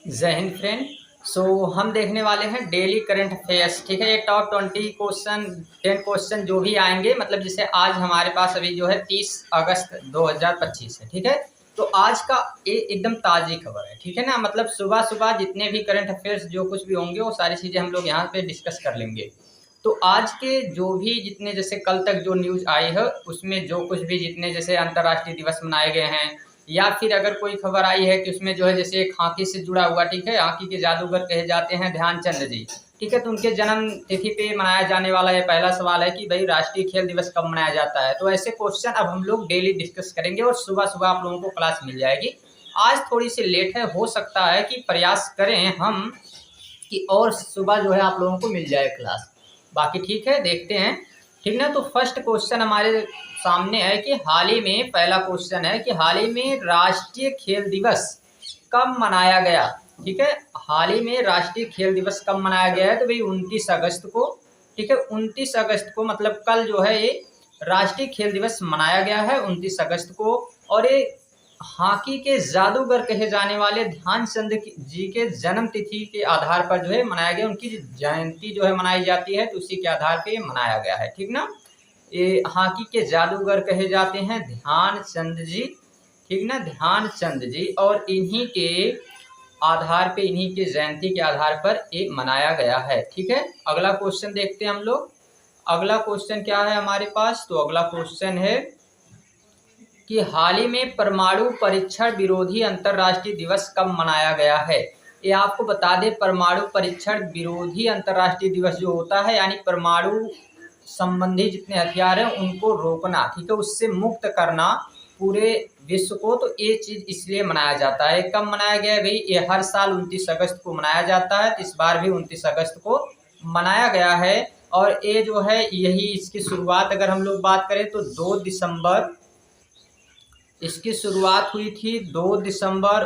जय हिंद फ्रेंड। हम देखने वाले हैं डेली करंट अफेयर्स। ठीक है, ये टॉप 20 क्वेश्चन 10 क्वेश्चन जो भी आएंगे, मतलब जैसे आज हमारे पास अभी जो है 30 अगस्त 2025 है। ठीक है, तो आज का ये एकदम ताज़ी खबर है। ठीक है ना, मतलब सुबह सुबह जितने भी करंट अफेयर्स जो कुछ भी होंगे वो सारी चीज़ें हम लोग यहाँ पे डिस्कस कर लेंगे। तो आज के जो भी जितने जैसे कल तक जो न्यूज़ आई है उसमें जो कुछ भी जितने जैसे अंतर्राष्ट्रीय दिवस मनाए गए हैं, या फिर अगर कोई खबर आई है कि उसमें जो है जैसे एक हॉकी से जुड़ा हुआ, ठीक है, हॉकी के जादूगर कहे जाते हैं ध्यानचंद जी। ठीक है, तो उनके जन्म तिथि पे मनाया जाने वाला ये पहला सवाल है कि भाई राष्ट्रीय खेल दिवस कब मनाया जाता है। तो ऐसे क्वेश्चन अब हम लोग डेली डिस्कस करेंगे और सुबह सुबह आप लोगों को क्लास मिल जाएगी। आज थोड़ी सी लेट है, हो सकता है कि प्रयास करें हम कि और सुबह जो है आप लोगों को मिल जाए क्लास। बाकी ठीक है, देखते हैं। ठीक ना, तो फर्स्ट क्वेश्चन हमारे सामने है कि हाल ही में, पहला क्वेश्चन है कि हाल ही में राष्ट्रीय खेल दिवस कब मनाया गया। ठीक है, हाल ही में राष्ट्रीय खेल दिवस कब मनाया गया है, तो भाई 29 अगस्त को। ठीक है, 29 अगस्त को, मतलब कल जो है ये राष्ट्रीय खेल दिवस मनाया गया है 29 अगस्त को। और ये हॉकी के जादूगर कहे जाने वाले ध्यानचंद जी के जन्म तिथि के आधार पर जो है मनाया गया। उनकी जयंती जो है मनाई जाती है, तो उसी के आधार पे मनाया गया है। ठीक ना, ये हॉकी के जादूगर कहे जाते हैं ध्यानचंद जी। ठीक ना, ध्यानचंद जी, और इन्हीं के आधार पे, इन्हीं के जयंती के आधार पर ये मनाया गया है। ठीक है, अगला क्वेश्चन देखते हैं हम लोग। अगला क्वेश्चन क्या है हमारे पास, तो अगला क्वेश्चन है कि हाल ही में परमाणु परीक्षण विरोधी अंतर्राष्ट्रीय दिवस कब मनाया गया है। ये आपको बता दें, परमाणु परीक्षण विरोधी अंतर्राष्ट्रीय दिवस जो होता है, यानी परमाणु संबंधी जितने हथियार हैं उनको रोकना, ठीक है, उससे मुक्त करना पूरे विश्व को। तो ये चीज इसलिए मनाया जाता है। कब मनाया गया है भाई, ये हर साल 29 अगस्त को मनाया जाता है, तो इस बार भी 29 अगस्त को मनाया गया है। और ये जो है यही इसकी शुरुआत अगर हम लोग बात करें तो 2 दिसंबर इसकी शुरुआत हुई थी, 2 दिसंबर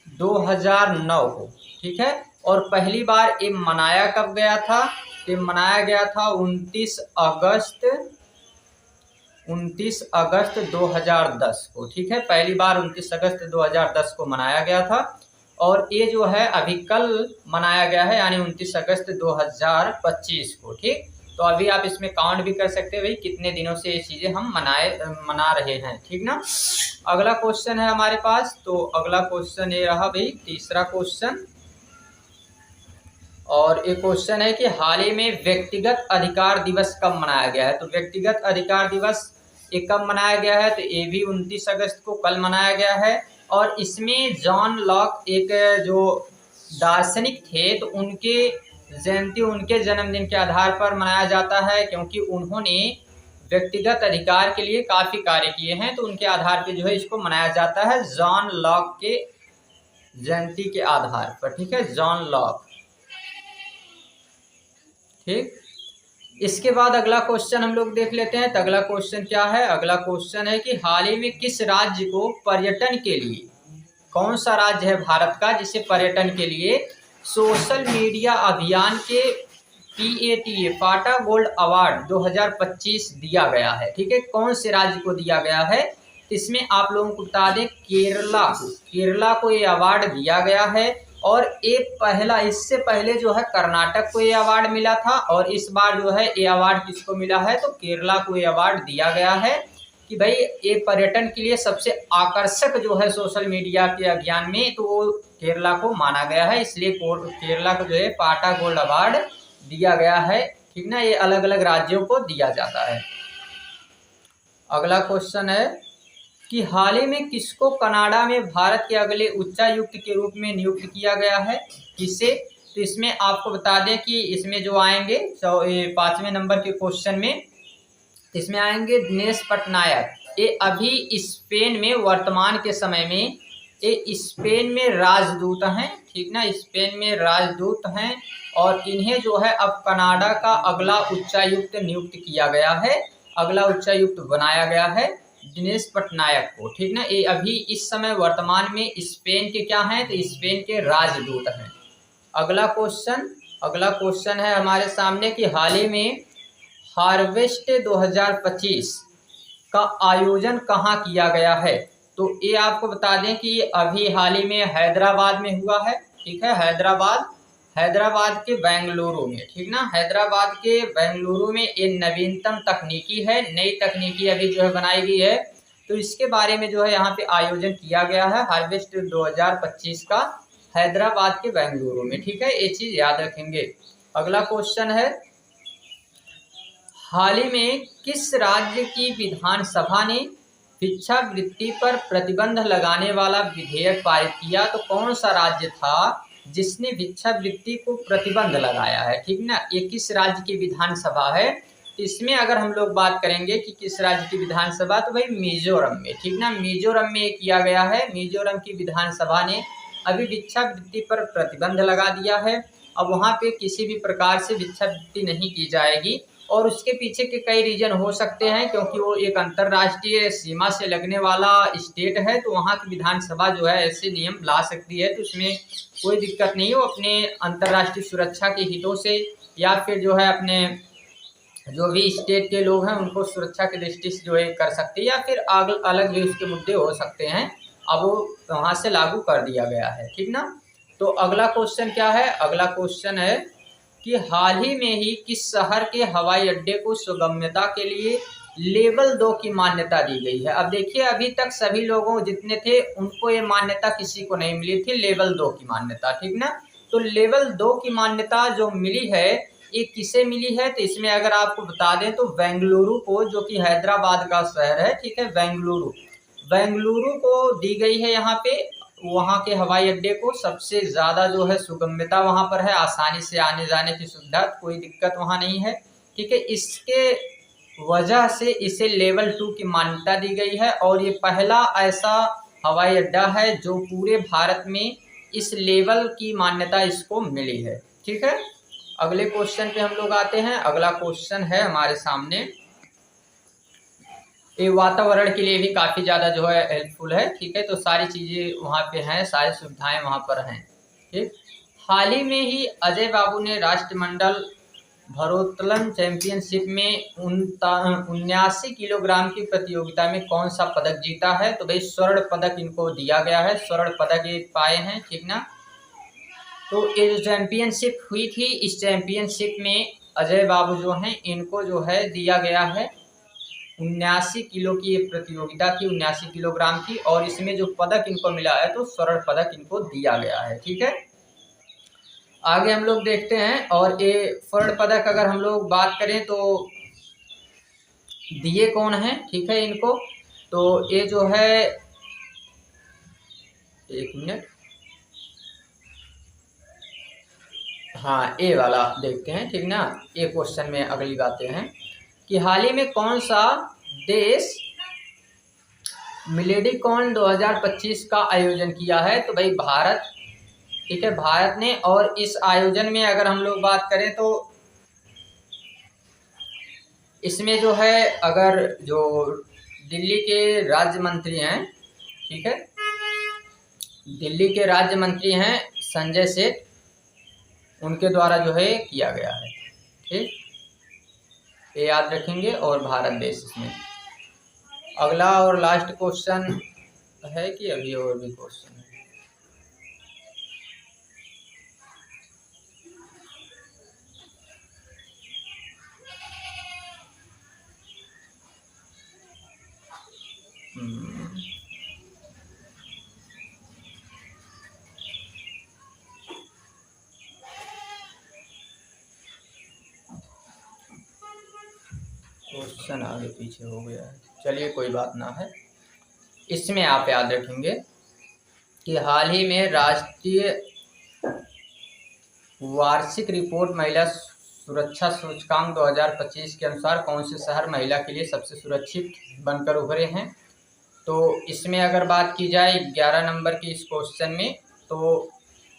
2009 को। ठीक है, और पहली बार ये मनाया कब गया था, ये मनाया गया था 29 अगस्त 2010 को। ठीक है, पहली बार 29 अगस्त 2010 को मनाया गया था। और ये जो है अभी कल मनाया गया है, यानी 29 अगस्त 2025 को। ठीक, तो अभी आप इसमें काउंट भी कर सकते हैं भाई कितने दिनों से ये चीज़ें हम मना रहे हैं। ठीक ना, अगला क्वेश्चन है हमारे पास। तो अगला क्वेश्चन ये रहा भाई, तीसरा क्वेश्चन। और एक क्वेश्चन है कि हाल ही में व्यक्तिगत अधिकार दिवस कब मनाया गया है। तो व्यक्तिगत अधिकार दिवस ये कब मनाया गया है, तो ये भी 29 अगस्त को कल मनाया गया है। और इसमें जॉन लॉक एक जो दार्शनिक थे, तो उनके जयंती उनके जन्मदिन के आधार पर मनाया जाता है, क्योंकि उन्होंने व्यक्तिगत अधिकार के लिए काफ़ी कार्य किए हैं, तो उनके आधार पर जो है इसको मनाया जाता है, जॉन लॉक के जयंती के आधार पर। ठीक है, जॉन लॉक। ठीक, इसके बाद अगला क्वेश्चन हम लोग देख लेते हैं। तो अगला क्वेश्चन क्या है, अगला क्वेश्चन है कि हाल ही में किस राज्य को पर्यटन के लिए, कौन सा राज्य है भारत का जिसे पर्यटन के लिए सोशल मीडिया अभियान के PATA पाटा गोल्ड अवार्ड 2025 दिया गया है। ठीक है, कौन से राज्य को दिया गया है, इसमें आप लोगों को बता दें केरला को ये अवार्ड दिया गया है। और एक पहला, इससे पहले जो है कर्नाटक को ये अवार्ड मिला था, और इस बार जो है ये अवार्ड किसको मिला है, तो केरला को ये अवार्ड दिया गया है कि भाई ये पर्यटन के लिए सबसे आकर्षक जो है सोशल मीडिया के अभियान में, तो वो केरला को माना गया है, इसलिए केरला को जो है पाटा गोल्ड अवार्ड दिया गया है। ठीक ना, ये अलग अलग राज्यों को दिया जाता है। अगला क्वेश्चन है कि हाल ही में किसको कनाडा में भारत के अगले उच्चायुक्त के रूप में नियुक्त किया गया है, किसे। तो इसमें आपको बता दें कि इसमें जो आएंगे, तो ये 5वें नंबर के क्वेश्चन में इसमें आएंगे दिनेश पटनायक। ये अभी स्पेन में, वर्तमान के समय में ये स्पेन में राजदूत हैं। ठीक ना, स्पेन में राजदूत हैं, और इन्हें जो है अब कनाडा का अगला उच्चायुक्त नियुक्त किया गया है, अगला उच्चायुक्त बनाया गया है दिनेश पटनायक को। ठीक ना, ये अभी इस समय वर्तमान में स्पेन के क्या हैं, तो स्पेन के राजदूत हैं। अगला क्वेश्चन है हमारे सामने कि हाल ही में हार्वेस्ट 2025 का आयोजन कहाँ किया गया है। तो ये आपको बता दें कि अभी हाल ही में हैदराबाद में हुआ है, ठीक है। हैदराबाद के बेंगलुरु में, ठीक ना, हैदराबाद के बेंगलुरु में ये नवीनतम तकनीकी है, नई तकनीकी अभी जो है बनाई गई है। तो इसके बारे में जो है यहाँ पे आयोजन किया गया है हार्वेस्ट 2025 का हैदराबाद के बेंगलुरु में, ठीक है। ये चीज याद रखेंगे। अगला क्वेश्चन है, हाल ही में किस राज्य की विधानसभा ने भिक्षावृत्ति पर प्रतिबंध लगाने वाला विधेयक पारित किया? तो कौन सा राज्य था जिसने भिक्षावृत्ति को प्रतिबंध लगाया है, ठीक ना। ये किस राज्य की विधानसभा है? तो इसमें अगर हम लोग बात करेंगे कि किस राज्य की विधानसभा, तो भाई मिजोरम में, ठीक ना, मिजोरम में किया गया है। मिजोरम की विधानसभा ने अभी भिक्षावृत्ति पर प्रतिबंध लगा दिया है। अब वहाँ पे किसी भी प्रकार से भिक्षावृत्ति नहीं की जाएगी, और उसके पीछे के कई रीजन हो सकते हैं, क्योंकि वो एक अंतर्राष्ट्रीय सीमा से लगने वाला स्टेट है, तो वहाँ की विधानसभा जो है ऐसे नियम ला सकती है, तो उसमें कोई दिक्कत नहीं है। वो अपने अंतर्राष्ट्रीय सुरक्षा के हितों से या फिर जो है अपने जो भी स्टेट के लोग हैं उनको सुरक्षा की दृष्टि से जो है कर सकती है, या फिर अलग भी उसके मुद्दे हो सकते हैं। अब वो वहाँ से लागू कर दिया गया है, ठीक ना। तो अगला क्वेश्चन क्या है? अगला क्वेश्चन है कि हाल ही में ही किस शहर के हवाई अड्डे को सुगम्यता के लिए लेवल 2 की मान्यता दी गई है? अब देखिए, अभी तक सभी लोगों जितने थे उनको ये मान्यता किसी को नहीं मिली थी, लेवल 2 की मान्यता, ठीक ना। तो लेवल 2 की मान्यता जो मिली है ये किसे मिली है? तो इसमें अगर आपको बता दें तो बेंगलुरु को, जो कि हैदराबाद का शहर है, ठीक है, बेंगलुरु को दी गई है। यहाँ पे वहाँ के हवाई अड्डे को सबसे ज़्यादा जो है सुगम्यता वहाँ पर है, आसानी से आने जाने की सुविधा, कोई दिक्कत वहाँ नहीं है, ठीक है। इसके वजह से इसे लेवल 2 की मान्यता दी गई है, और ये पहला ऐसा हवाई अड्डा है जो पूरे भारत में इस लेवल की मान्यता इसको मिली है, ठीक है। अगले क्वेश्चन पे हम लोग आते हैं। अगला क्वेश्चन है हमारे सामने, ये वातावरण के लिए भी काफ़ी ज़्यादा जो है हेल्पफुल है, ठीक है। तो सारी चीज़ें वहाँ पे हैं, सारी सुविधाएं वहाँ पर हैं, ठीक। हाल ही में ही अजय बाबू ने राष्ट्रमंडल भारोत्तोलन चैंपियनशिप में 79 किलोग्राम की प्रतियोगिता में कौन सा पदक जीता है? तो भाई स्वर्ण पदक इनको दिया गया है, स्वर्ण पदक ये पाए हैं, ठीक ना। तो ये जो चैंपियनशिप हुई थी, इस चैंपियनशिप में अजय बाबू जो हैं इनको जो है दिया गया है 79 किलो की ये प्रतियोगिता थी, 79 किलोग्राम की, और इसमें जो पदक इनको मिला है तो स्वर्ण पदक इनको दिया गया है, ठीक है। आगे हम लोग देखते हैं, और ये स्वर्ण पदक अगर हम लोग बात करें तो दिए कौन है, ठीक है, इनको। तो ये जो है, एक मिनट, हाँ, ए वाला देखते हैं, ठीक ना। ये क्वेश्चन में अगली बातें हैं कि हाल ही में कौन सा देश मिलेडिकॉन 2025 का आयोजन किया है? तो भाई भारत, ठीक है, भारत ने। और इस आयोजन में अगर हम लोग बात करें तो इसमें जो है, अगर जो दिल्ली के राज्य मंत्री हैं, ठीक है, दिल्ली के राज्य मंत्री हैं संजय सेठ, उनके द्वारा जो है किया गया है, ठीक, ये याद रखेंगे। और भारत देश इसमें। अगला और लास्ट क्वेश्चन है कि अभी और भी क्वेश्चन है? क्वेश्चन आगे पीछे हो गया है, चलिए कोई बात ना है। इसमें आप याद रखेंगे कि हाल ही में राष्ट्रीय वार्षिक रिपोर्ट महिला सुरक्षा सूचकांक 2025 के अनुसार कौन से शहर महिला के लिए सबसे सुरक्षित बनकर उभरे हैं? तो इसमें अगर बात की जाए 11 नंबर की इस क्वेश्चन में, तो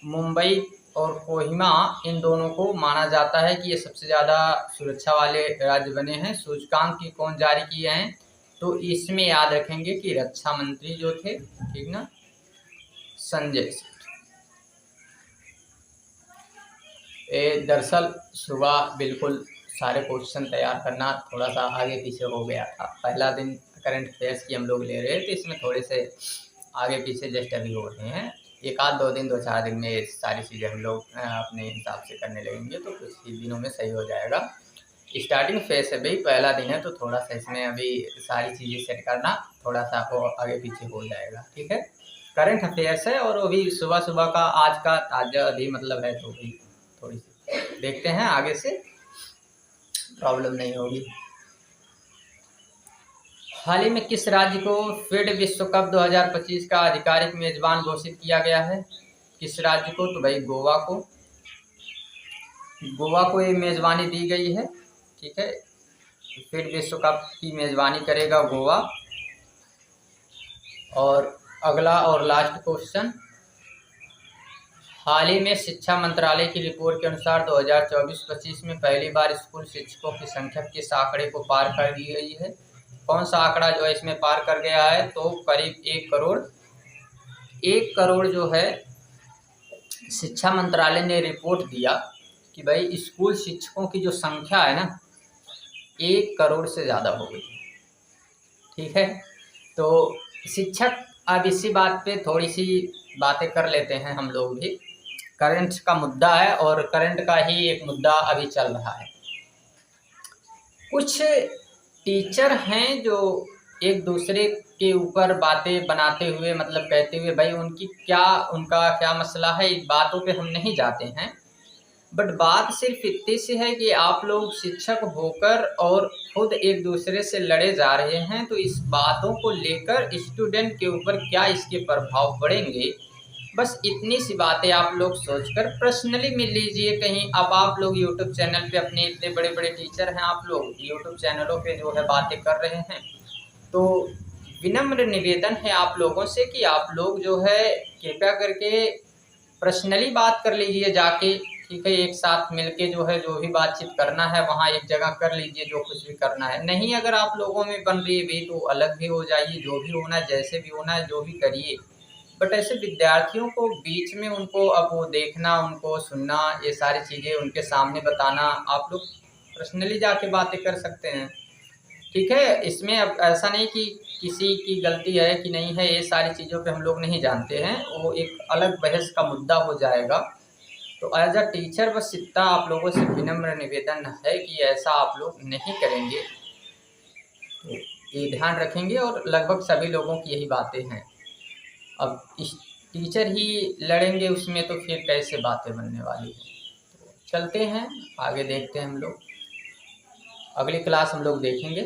मुंबई और कोहिमा, इन दोनों को माना जाता है कि ये सबसे ज़्यादा सुरक्षा वाले राज्य बने हैं। सूचकांक की कौन जारी किए हैं? तो इसमें याद रखेंगे कि रक्षा मंत्री जो थे, ठीक ना, संजय सेठ। दरअसल सुबह बिल्कुल सारे क्वेश्चन तैयार करना थोड़ा सा आगे पीछे हो गया था, पहला दिन करंट अफेयर्स की हम लोग ले रहे हैं, तो इसमें थोड़े से आगे पीछे जस्ट अभी हो रहे हैं। एक आध 2 दिन 2-4 दिन में ये सारी चीज़ें हम लोग अपने हिसाब से करने लगेंगे, तो कुछ ही दिनों में सही हो जाएगा। स्टार्टिंग फेज है भाई, पहला दिन है, तो थोड़ा सा इसमें अभी सारी चीज़ें सेट करना थोड़ा सा आपको आगे पीछे हो जाएगा, ठीक है। करंट अफेयर्स है और वो भी सुबह सुबह का आज का ताज़ा अभी मतलब है, तो भी थोड़ी सी देखते हैं, आगे से प्रॉब्लम नहीं होगी। हाल ही में किस राज्य को फीड विश्व कप 2025 का आधिकारिक मेजबान घोषित किया गया है? किस राज्य को? तो भाई गोवा को। गोवा को ये मेजबानी दी गई है, ठीक है। फीड विश्व कप की मेजबानी करेगा गोवा। और अगला और लास्ट क्वेश्चन, हाल ही में शिक्षा मंत्रालय की रिपोर्ट के अनुसार 2024-25 में पहली बार स्कूल शिक्षकों की संख्या किस आंकड़े को पार कर दी गई है? कौन सा आंकड़ा जो है इसमें पार कर गया है? तो करीब 1 करोड़ जो है शिक्षा मंत्रालय ने रिपोर्ट दिया कि भाई स्कूल शिक्षकों की जो संख्या है ना 1 करोड़ से ज़्यादा हो गई, ठीक है। तो शिक्षक, अब इसी बात पे थोड़ी सी बातें कर लेते हैं हम लोग भी। करंट का मुद्दा है और करंट का ही एक मुद्दा अभी चल रहा है। कुछ टीचर हैं जो एक दूसरे के ऊपर बातें बनाते हुए मतलब कहते हुए, भाई उनका क्या मसला है, इस बातों पे हम नहीं जाते हैं, बट बात सिर्फ इतनी सी है कि आप लोग शिक्षक होकर और खुद एक दूसरे से लड़े जा रहे हैं, तो इस बातों को लेकर स्टूडेंट के ऊपर क्या इसके प्रभाव पड़ेंगे, बस इतनी सी बातें आप लोग सोचकर पर्सनली मिल लीजिए कहीं। अब आप लोग यूट्यूब चैनल पे अपने इतने बड़े बड़े टीचर हैं, आप लोग यूट्यूब चैनलों पे जो है बातें कर रहे हैं, तो विनम्र निवेदन है आप लोगों से कि आप लोग जो है कृपया करके पर्सनली बात कर लीजिए जाके, ठीक है। एक साथ मिलके जो है जो भी बातचीत करना है वहाँ एक जगह कर लीजिए, जो कुछ भी करना है। नहीं अगर आप लोगों में बन रही है भी तो अलग भी हो जाइए, जो भी होना है जैसे भी होना है जो भी करिए, बट ऐसे विद्यार्थियों को बीच में उनको अब वो देखना, उनको सुनना, ये सारी चीज़ें उनके सामने बताना, आप लोग पर्सनली जाके बातें कर सकते हैं, ठीक है। इसमें अब ऐसा नहीं कि किसी की गलती है कि नहीं है, ये सारी चीज़ों पे हम लोग नहीं जानते हैं, वो एक अलग बहस का मुद्दा हो जाएगा। तो एज अ टीचर बस इतना आप लोगों से विनम्र निवेदन है कि ऐसा आप लोग नहीं करेंगे, तो ये ध्यान रखेंगे। और लगभग सभी लोगों की यही बातें हैं। अब इस टीचर ही लड़ेंगे उसमें, तो फिर कैसे बातें बनने वाली हैं। तो चलते हैं आगे, देखते हैं हम लोग, अगली क्लास हम लोग देखेंगे।